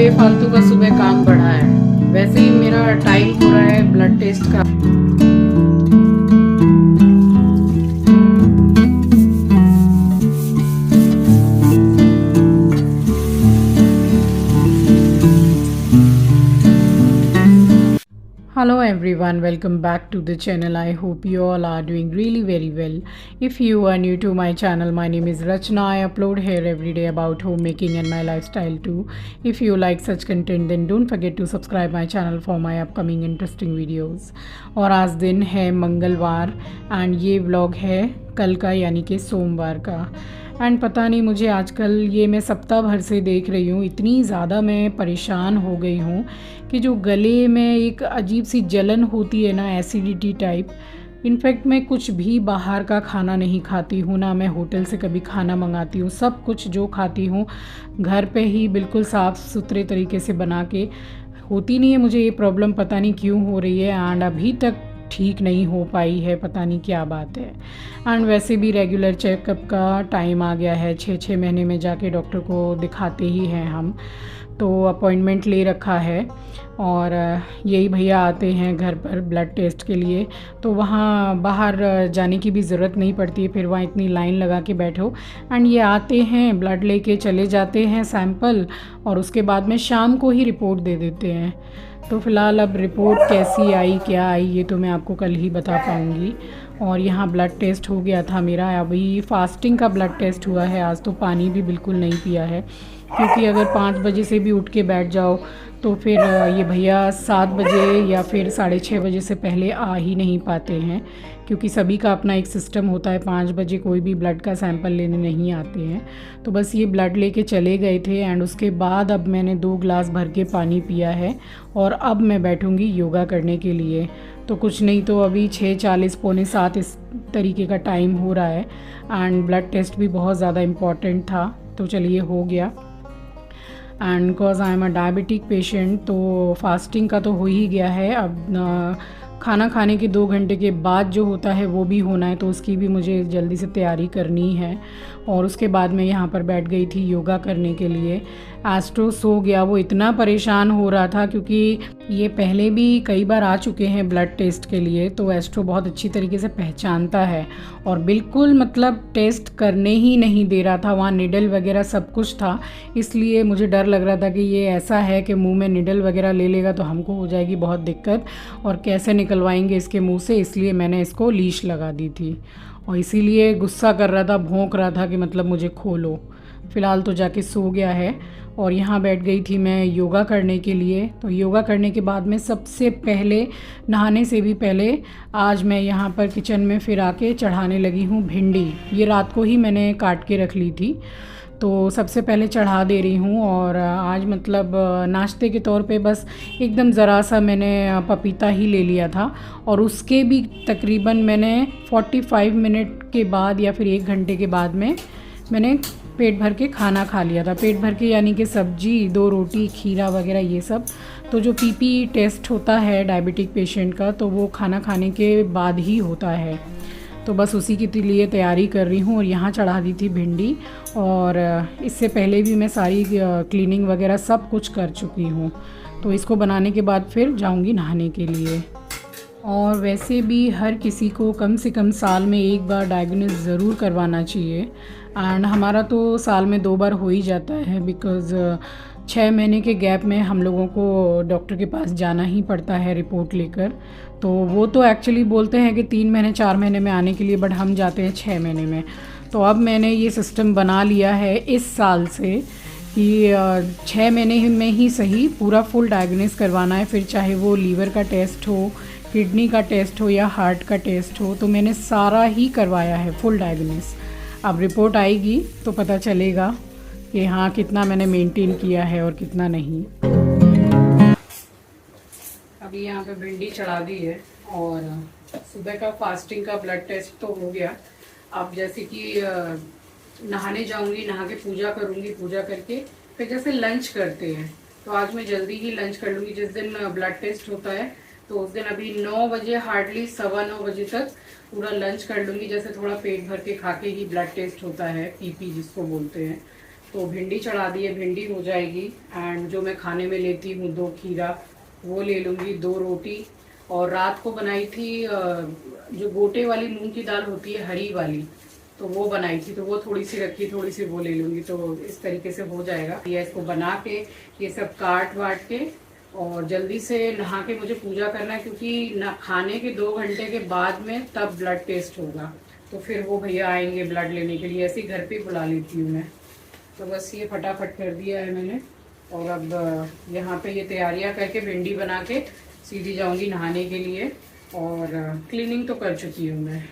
बेफालतू का सुबह काम बढ़ा है। वैसे ही मेरा टाइम हो रहा है ब्लड टेस्ट का। Hello everyone, welcome back to the channel. I hope you all are doing really very well. If you are new to my channel, my name is Rachna. I upload here every day about homemaking and my lifestyle too. If you like such content, then don't forget to subscribe my channel for my upcoming interesting videos. और आज दिन है मंगलवार and ये vlog है कल का यानी कि सोमवार का। एंड पता नहीं मुझे आजकल ये मैं सप्ताह भर से देख रही हूँ, इतनी ज़्यादा मैं परेशान हो गई हूँ कि जो गले में एक अजीब सी जलन होती है ना, एसिडिटी टाइप। इनफैक्ट मैं कुछ भी बाहर का खाना नहीं खाती हूँ, ना मैं होटल से कभी खाना मंगाती हूँ। सब कुछ जो खाती हूँ घर पे ही बिल्कुल साफ़ सुथरे तरीके से बना के। होती नहीं है मुझे ये प्रॉब्लम, पता नहीं क्यों हो रही है एंड अभी तक ठीक नहीं हो पाई है, पता नहीं क्या बात है। एंड वैसे भी रेगुलर चेकअप का टाइम आ गया है, 6-6 महीने में जाके डॉक्टर को दिखाते ही हैं हम, तो अपॉइंटमेंट ले रखा है। और यही भैया आते हैं घर पर ब्लड टेस्ट के लिए, तो वहाँ बाहर जाने की भी ज़रूरत नहीं पड़ती है, फिर वहाँ इतनी लाइन लगा के बैठो। एंड ये आते हैं, ब्लड लेके चले जाते हैं सैंपल, और उसके बाद में शाम को ही रिपोर्ट दे देते हैं। तो फ़िलहाल अब रिपोर्ट कैसी आई क्या आई ये तो मैं आपको कल ही बता पाऊँगी। और यहाँ ब्लड टेस्ट हो गया था मेरा, अभी फास्टिंग का ब्लड टेस्ट हुआ है। आज तो पानी भी बिल्कुल नहीं पिया है, क्योंकि अगर 5 बजे से भी उठ के बैठ जाओ तो फिर ये भैया 7 बजे या फिर 6:30 बजे से पहले आ ही नहीं पाते हैं, क्योंकि सभी का अपना एक सिस्टम होता है। 5 बजे कोई भी ब्लड का सैंपल लेने नहीं आते हैं। तो बस ये ब्लड लेके चले गए थे एंड उसके बाद अब मैंने 2 ग्लास भर के पानी पिया है और अब मैं बैठूंगी योगा करने के लिए। तो कुछ नहीं तो अभी 6:40 पौने 7 इस तरीके का टाइम हो रहा है एंड ब्लड टेस्ट भी बहुत ज़्यादा इम्पॉर्टेंट था, तो चलिए हो गया। And because I am a diabetic patient तो फास्टिंग का तो हो ही गया है। अब खाना खाने के 2 घंटे के बाद जो होता है वो भी होना है, तो उसकी भी मुझे जल्दी से तैयारी करनी है। और उसके बाद मैं यहाँ पर बैठ गई थी योगा करने के लिए। एस्ट्रो सो गया, वो इतना परेशान हो रहा था क्योंकि ये पहले भी कई बार आ चुके हैं ब्लड टेस्ट के लिए, तो एस्ट्रो बहुत अच्छी तरीके से पहचानता है और बिल्कुल मतलब टेस्ट करने ही नहीं दे रहा था। वहाँ निडल वगैरह सब कुछ था, इसलिए मुझे डर लग रहा था कि ये ऐसा है कि मुंह में निडल वगैरह ले लेगा तो हमको हो जाएगी बहुत दिक्कत, और कैसे निकलवाएंगे इसके मुंह से। इसलिए मैंने इसको लीश लगा दी थी और इसीलिए गुस्सा कर रहा था, भौंक रहा था कि मतलब मुझे खोलो। फ़िलहाल तो जाके सो गया है। और यहाँ बैठ गई थी मैं योगा करने के लिए। तो योगा करने के बाद में सबसे पहले, नहाने से भी पहले, आज मैं यहाँ पर किचन में फिर आके चढ़ाने लगी हूँ भिंडी। ये रात को ही मैंने काट के रख ली थी, तो सबसे पहले चढ़ा दे रही हूँ। और आज मतलब नाश्ते के तौर पे बस एकदम ज़रा सा मैंने पपीता ही ले लिया था, और उसके भी तकरीबन मैंने 45 मिनट के बाद या फिर 1 घंटे के बाद में मैंने पेट भर के खाना खा लिया था। पेट भर के यानी कि सब्जी, 2 रोटी, खीरा वगैरह ये सब। तो जो पीपी टेस्ट होता है डायबिटिक पेशेंट का, तो वो खाना खाने के बाद ही होता है। तो बस उसी के लिए तैयारी कर रही हूँ। और यहाँ चढ़ा दी थी भिंडी, और इससे पहले भी मैं सारी क्लीनिंग वगैरह सब कुछ कर चुकी हूँ। तो इसको बनाने के बाद फिर जाऊँगी नहाने के लिए। और वैसे भी हर किसी को कम से कम साल में 1 बार डायग्नोस ज़रूर करवाना चाहिए। एंड हमारा तो साल में 2 बार हो ही जाता है, बिकॉज़ 6 महीने के गैप में हम लोगों को डॉक्टर के पास जाना ही पड़ता है रिपोर्ट लेकर। तो वो तो एक्चुअली बोलते हैं कि 3 महीने 4 महीने में आने के लिए, बट हम जाते हैं 6 महीने में। तो अब मैंने ये सिस्टम बना लिया है इस साल से कि 6 महीने में ही सही पूरा फुल डायग्नोस करवाना है। फिर चाहे वो लीवर का टेस्ट हो, किडनी का टेस्ट हो या हार्ट का टेस्ट हो, तो मैंने सारा ही करवाया है फुल डायग्नोस। अब रिपोर्ट आएगी तो पता चलेगा कि हाँ कितना मैंने मेंटेन किया है और कितना नहीं। अभी यहाँ पे भिंडी चढ़ा दी है और सुबह का फास्टिंग का ब्लड टेस्ट तो हो गया। अब जैसे कि नहाने जाऊंगी, नहा के पूजा करूंगी, पूजा करके फिर जैसे लंच करते हैं तो आज मैं जल्दी ही लंच कर लूँगी। जिस दिन ब्लड टेस्ट होता है तो उस दिन अभी 9 बजे, हार्डली 9:15 बजे तक पूरा लंच कर लूँगी। जैसे थोड़ा पेट भर के खा के ही ब्लड टेस्ट होता है, पीपी जिसको बोलते हैं। तो भिंडी चढ़ा दी है, भिंडी हो जाएगी। एंड जो मैं खाने में लेती हूँ 2 खीरा वो ले लूँगी, 2 रोटी। और रात को बनाई थी जो गोटे वाली मूंग की दाल होती है हरी वाली, तो वो बनाई थी, तो वो थोड़ी सी रखी, थोड़ी सी वो ले लूँगी। तो इस तरीके से हो जाएगा। ये इसको बना के ये सब काट वाट के और जल्दी से नहा के मुझे पूजा करना है, क्योंकि ना खाने के 2 घंटे के बाद में तब ब्लड टेस्ट होगा। तो फिर वो भैया आएंगे ब्लड लेने के लिए, ऐसे ही घर पे बुला लेती हूँ मैं। तो बस ये फटाफट कर दिया है मैंने। और अब यहाँ पे ये तैयारियाँ करके भिंडी बना के सीधी जाऊँगी नहाने के लिए। और क्लीनिंग तो कर चुकी हूँ मैं।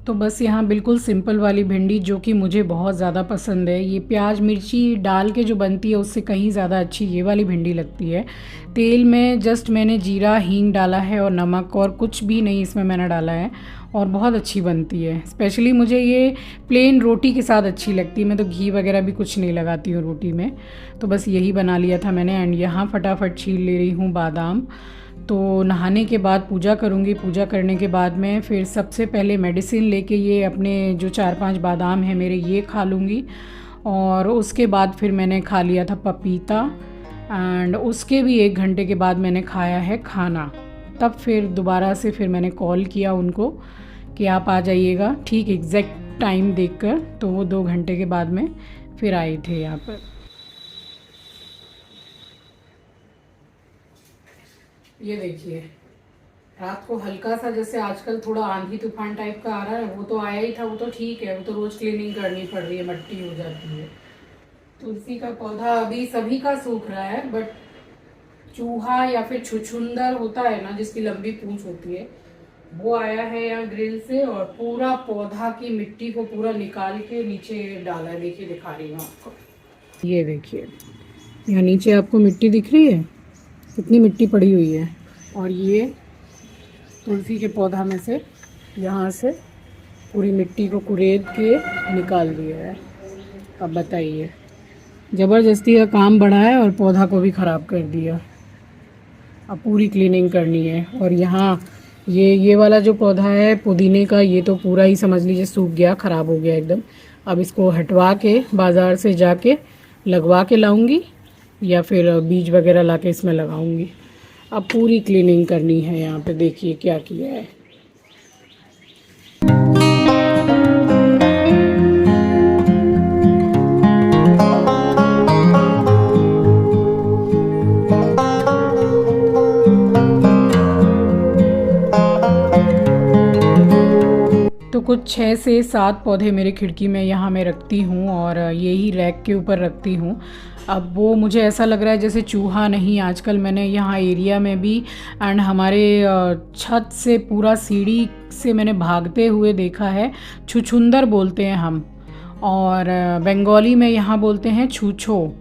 तो बस यहाँ बिल्कुल सिंपल वाली भिंडी जो कि मुझे बहुत ज़्यादा पसंद है, ये प्याज मिर्ची डाल के जो बनती है उससे कहीं ज़्यादा अच्छी ये वाली भिंडी लगती है। तेल में जस्ट मैंने जीरा हींग डाला है और नमक, और कुछ भी नहीं इसमें मैंने डाला है, और बहुत अच्छी बनती है। स्पेशली मुझे ये प्लेन रोटी के साथ अच्छी लगती है, मैं तो घी वगैरह भी कुछ नहीं लगाती हूँ रोटी में। तो बस यही बना लिया था मैंने। एंड यहाँ फटाफट छील ले रही हूँ बादाम। तो नहाने के बाद पूजा करूँगी, पूजा करने के बाद में फिर सबसे पहले मेडिसिन लेके ये अपने जो 4-5 बादाम हैं मेरे ये खा लूँगी। और उसके बाद फिर मैंने खा लिया था पपीता। एंड उसके भी 1 घंटे के बाद मैंने खाया है खाना। तब फिर दोबारा से फिर मैंने कॉल किया उनको कि आप आ जाइएगा ठीक एग्जैक्ट टाइम देखकर। तो वो 2 घंटे के बाद में फिर आए थे यहाँ पर। ये देखिए, रात को हल्का सा जैसे आजकल थोड़ा आंधी तूफान टाइप का आ रहा है, वो तो आया ही था, वो तो ठीक है, वो तो रोज क्लीनिंग करनी पड़ रही है, मट्टी हो जाती है। तुलसी का पौधा अभी सभी का सूख रहा है, बट चूहा या फिर छुछुंदर होता है ना जिसकी लंबी पूंछ होती है, वो आया है यहाँ ग्रिल से और पूरा पौधा की मिट्टी को पूरा निकाल के नीचे डाला है। देखिए, दिखा रही हूँ आपको। ये देखिए, यहाँ नीचे आपको मिट्टी दिख रही है, कितनी मिट्टी पड़ी हुई है। और ये तुलसी के पौधा में से यहाँ से पूरी मिट्टी को कुरेद के निकाल दिया है। अब बताइए, ज़बरदस्ती का काम बढ़ा है और पौधा को भी ख़राब कर दिया। अब पूरी क्लीनिंग करनी है। और यहाँ ये वाला जो पौधा है पुदीने का, ये तो पूरा ही समझ लीजिए सूख गया, ख़राब हो गया एकदम। अब इसको हटवा के बाज़ार से जाके लगवा के लाऊंगी, या फिर बीज वगैरह लाके इसमें लगाऊंगी। अब पूरी क्लीनिंग करनी है। यहाँ पे देखिए क्या किया है। तो कुछ 6 से 7 पौधे मेरे खिड़की में यहाँ मैं रखती हूँ, और यही रैक के ऊपर रखती हूँ। अब वो मुझे ऐसा लग रहा है जैसे चूहा नहीं, आजकल मैंने यहाँ एरिया में भी एंड हमारे छत से पूरा सीढ़ी से मैंने भागते हुए देखा है। छुछुंदर बोलते हैं हम, और बंगाली में यहाँ बोलते हैं छूछो,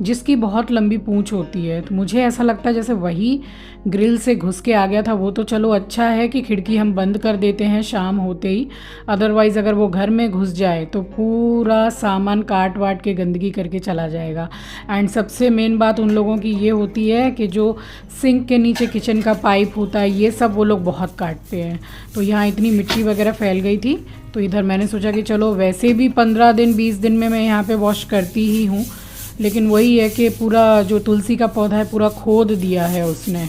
जिसकी बहुत लंबी पूंछ होती है। तो मुझे ऐसा लगता है जैसे वही ग्रिल से घुस के आ गया था। वो तो चलो अच्छा है कि खिड़की हम बंद कर देते हैं शाम होते ही, अदरवाइज़ अगर वो घर में घुस जाए तो पूरा सामान काट वाट के गंदगी करके चला जाएगा। एंड सबसे मेन बात उन लोगों की ये होती है कि जो सिंक के नीचे किचन का पाइप होता है, ये सब वो लोग बहुत काटते हैं। तो यहाँ इतनी मिट्टी वगैरह फैल गई थी, तो इधर मैंने सोचा कि चलो वैसे भी 15 दिन 20 दिन में मैं यहाँ पर वॉश करती ही हूँ, लेकिन वही है कि पूरा जो तुलसी का पौधा है पूरा खोद दिया है उसने,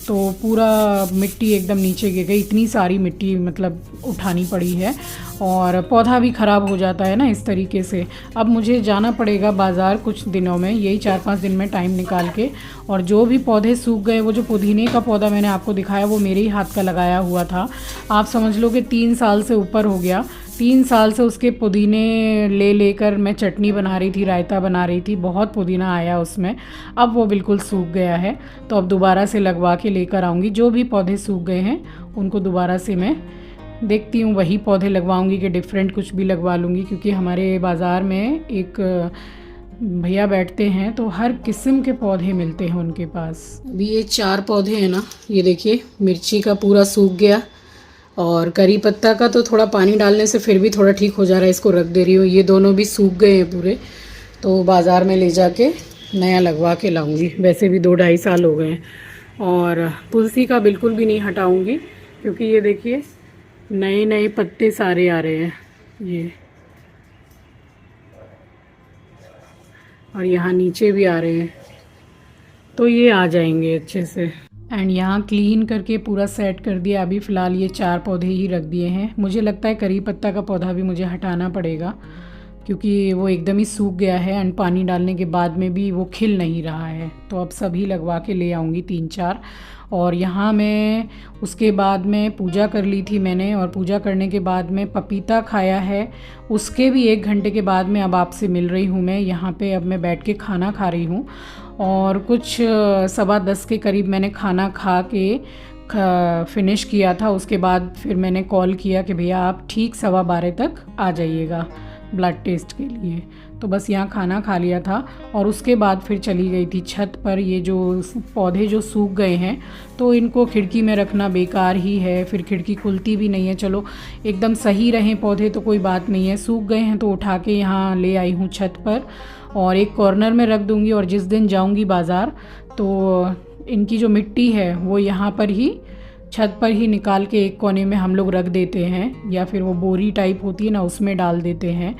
तो पूरा मिट्टी एकदम नीचे गिर गई। इतनी सारी मिट्टी मतलब उठानी पड़ी है, और पौधा भी ख़राब हो जाता है ना इस तरीके से। अब मुझे जाना पड़ेगा बाज़ार कुछ दिनों में, यही 4-5 दिन में टाइम निकाल के। और जो भी पौधे सूख गए, वो जो पुदीने का पौधा मैंने आपको दिखाया वो मेरे ही हाथ का लगाया हुआ था। आप समझ लो कि 3 साल से ऊपर हो गया। 3 साल से उसके पुदीने लेकर मैं चटनी बना रही थी, रायता बना रही थी, बहुत पुदीना आया उसमें। अब वो बिल्कुल सूख गया है, तो अब दोबारा से लगवा के लेकर आऊँगी। जो भी पौधे सूख गए हैं उनको दोबारा से मैं देखती हूँ, वही पौधे लगवाऊँगी कि डिफरेंट कुछ भी लगवा लूँगी, क्योंकि हमारे बाज़ार में एक भैया बैठते हैं तो हर किस्म के पौधे मिलते हैं उनके पास। अभी ये 4 पौधे हैं ना, ये देखिए मिर्ची का पूरा सूख गया, और करी पत्ता का तो थोड़ा पानी डालने से फिर भी थोड़ा ठीक हो जा रहा है, इसको रख दे रही हूँ। ये दोनों भी सूख गए हैं पूरे, तो बाज़ार में ले जाके नया लगवा के लाऊंगी। वैसे भी 2-2.5 साल हो गए हैं। और तुलसी का बिल्कुल भी नहीं हटाऊंगी, क्योंकि ये देखिए नए नए पत्ते सारे आ रहे हैं ये, और यहाँ नीचे भी आ रहे हैं, तो ये आ जाएंगे अच्छे से। एंड यहाँ क्लीन करके पूरा सेट कर दिया। अभी फ़िलहाल ये 4 पौधे ही रख दिए हैं। मुझे लगता है करी पत्ता का पौधा भी मुझे हटाना पड़ेगा, क्योंकि वो एकदम ही सूख गया है एंड पानी डालने के बाद में भी वो खिल नहीं रहा है। तो अब सभी लगवा के ले आऊँगी 3-4। और यहाँ मैं उसके बाद में पूजा कर ली थी मैंने, और पूजा करने के बाद में पपीता खाया है। उसके भी 1 घंटे के बाद में अब आपसे मिल रही हूँ मैं यहाँ पे। अब मैं बैठ के खाना खा रही हूँ, और कुछ 10:15 के करीब मैंने खाना खा के फिनिश किया था। उसके बाद फिर मैंने कॉल किया कि भैया आप ठीक 12:15 तक आ जाइएगा ब्लड टेस्ट के लिए। तो बस यहाँ खाना खा लिया था, और उसके बाद फिर चली गई थी छत पर। ये जो पौधे जो सूख गए हैं तो इनको खिड़की में रखना बेकार ही है, फिर खिड़की खुलती भी नहीं है। चलो एकदम सही रहें पौधे तो कोई बात नहीं है, सूख गए हैं तो उठा के यहाँ ले आई हूँ छत पर, और एक कॉर्नर में रख दूँगी। और जिस दिन जाऊँगी बाज़ार तो इनकी जो मिट्टी है वो यहाँ पर ही छत पर ही निकाल के एक कोने में हम लोग रख देते हैं, या फिर वो बोरी टाइप होती है ना उसमें डाल देते हैं।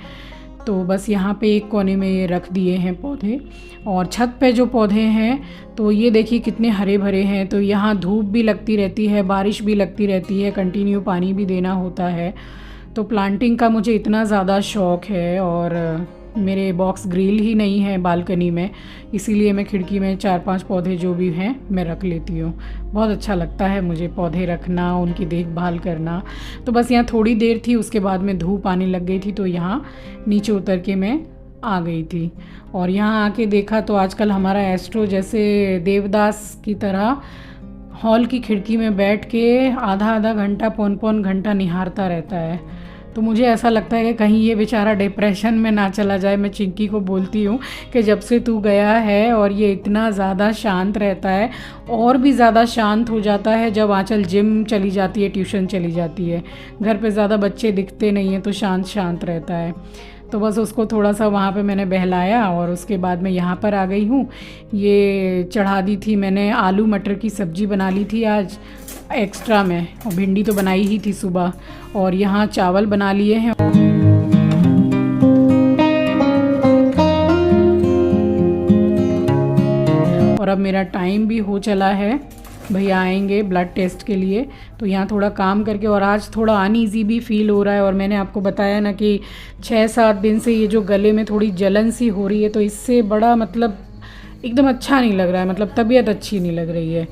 तो बस यहाँ पे एक कोने में ये रख दिए हैं पौधे। और छत पे जो पौधे हैं तो ये देखिए कितने हरे भरे हैं। तो यहाँ धूप भी लगती रहती है, बारिश भी लगती रहती है, कंटिन्यू पानी भी देना होता है। तो प्लांटिंग का मुझे इतना ज़्यादा शौक़ है, और मेरे बॉक्स ग्रिल ही नहीं है बालकनी में, इसीलिए मैं खिड़की में 4-5 पौधे जो भी हैं मैं रख लेती हूँ। बहुत अच्छा लगता है मुझे पौधे रखना, उनकी देखभाल करना। तो बस यहाँ थोड़ी देर थी, उसके बाद में धूप आने लग गई थी, तो यहाँ नीचे उतर के मैं आ गई थी। और यहाँ आके देखा तो आजकल हमारा एस्ट्रो जैसे देवदास की तरह हॉल की खिड़की में बैठ के आधा आधा घंटा, पौन घंटा निहारता रहता है। तो मुझे ऐसा लगता है कि कहीं ये बेचारा डिप्रेशन में ना चला जाए। मैं चिंकी को बोलती हूँ कि जब से तू गया है और ये इतना ज़्यादा शांत रहता है, और भी ज़्यादा शांत हो जाता है जब आंचल जिम चली जाती है, ट्यूशन चली जाती है। घर पे ज़्यादा बच्चे दिखते नहीं हैं तो शांत शांत रहता है। तो बस उसको थोड़ा सा वहाँ पे मैंने बहलाया, और उसके बाद मैं यहाँ पर आ गई हूँ। ये चढ़ा दी थी मैंने, आलू मटर की सब्ज़ी बना ली थी आज एक्स्ट्रा में, और भिंडी तो बनाई ही थी सुबह। और यहाँ चावल बना लिए हैं। और अब मेरा टाइम भी हो चला है, भैया आएंगे ब्लड टेस्ट के लिए। तो यहाँ थोड़ा काम करके, और आज थोड़ा अनईज़ी भी फील हो रहा है। और मैंने आपको बताया ना कि 6-7 दिन से ये जो गले में थोड़ी जलन सी हो रही है, तो इससे बड़ा मतलब एकदम अच्छा नहीं लग रहा है, मतलब तबीयत अच्छी नहीं लग रही है,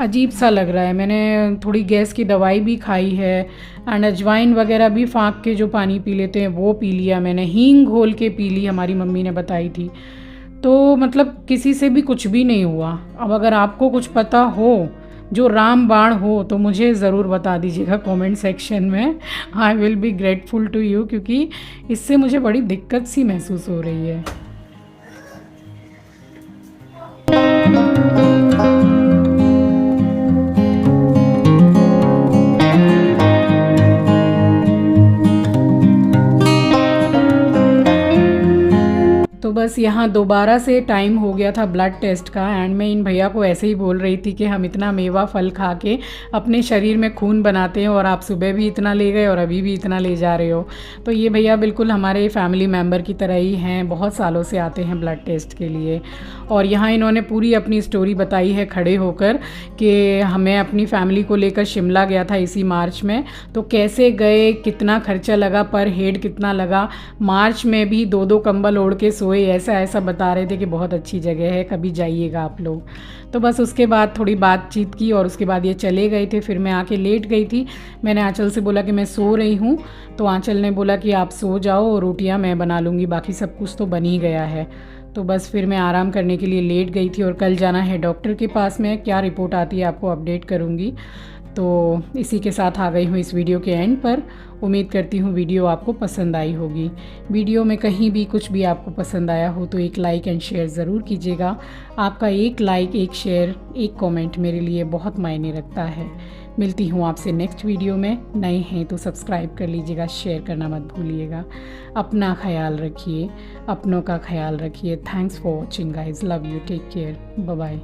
अजीब सा लग रहा है। मैंने थोड़ी गैस की दवाई भी खाई है, एंड अजवाइन वगैरह भी फाँक के जो पानी पी लेते हैं वो पी लिया मैंने, हींग घोल के पी ली, हमारी मम्मी ने बताई थी। तो मतलब किसी से भी कुछ भी नहीं हुआ। अब अगर आपको कुछ पता हो जो रामबाण हो तो मुझे ज़रूर बता दीजिएगा कमेंट सेक्शन में। I will be grateful to you, क्योंकि इससे मुझे बड़ी दिक्कत सी महसूस हो रही है। तो बस यहाँ दोबारा से टाइम हो गया था ब्लड टेस्ट का, एंड मैं इन भैया को ऐसे ही बोल रही थी कि हम इतना मेवा फल खा के अपने शरीर में खून बनाते हैं, और आप सुबह भी इतना ले गए और अभी भी इतना ले जा रहे हो। तो ये भैया बिल्कुल हमारे फैमिली मेम्बर की तरह ही हैं, बहुत सालों से आते हैं ब्लड टेस्ट के लिए। और यहाँ इन्होंने पूरी अपनी स्टोरी बताई है खड़े होकर कि हमें अपनी फैमिली को लेकर शिमला गया था इसी मार्च में, तो कैसे गए, कितना खर्चा लगा, पर हेड कितना लगा, मार्च में भी 2-2 कंबल ओढ़ के सोए, ऐसा ऐसा बता रहे थे कि बहुत अच्छी जगह है, कभी जाइएगा आप लोग। तो बस उसके बाद थोड़ी बातचीत की, और उसके बाद ये चले गए थे। फिर मैं आके लेट गई थी। मैंने आंचल से बोला कि मैं सो रही हूँ, तो आंचल ने बोला कि आप सो जाओ और रोटियाँ मैं बना लूँगी, बाकी सब कुछ तो बन ही गया है। तो बस फिर मैं आराम करने के लिए लेट गई थी, और कल जाना है डॉक्टर के पास में, क्या रिपोर्ट आती है आपको अपडेट करूँगी। तो इसी के साथ आ गई हूँ इस वीडियो के एंड पर। उम्मीद करती हूँ वीडियो आपको पसंद आई होगी। वीडियो में कहीं भी कुछ भी आपको पसंद आया हो तो एक लाइक एंड शेयर ज़रूर कीजिएगा। आपका एक लाइक, एक शेयर, एक कमेंट मेरे लिए बहुत मायने रखता है। मिलती हूँ आपसे नेक्स्ट वीडियो में। नए हैं तो सब्सक्राइब कर लीजिएगा, शेयर करना मत भूलिएगा। अपना ख्याल रखिए, अपनों का ख्याल रखिए। Thanks for watching guys, love you, take care, bye bye.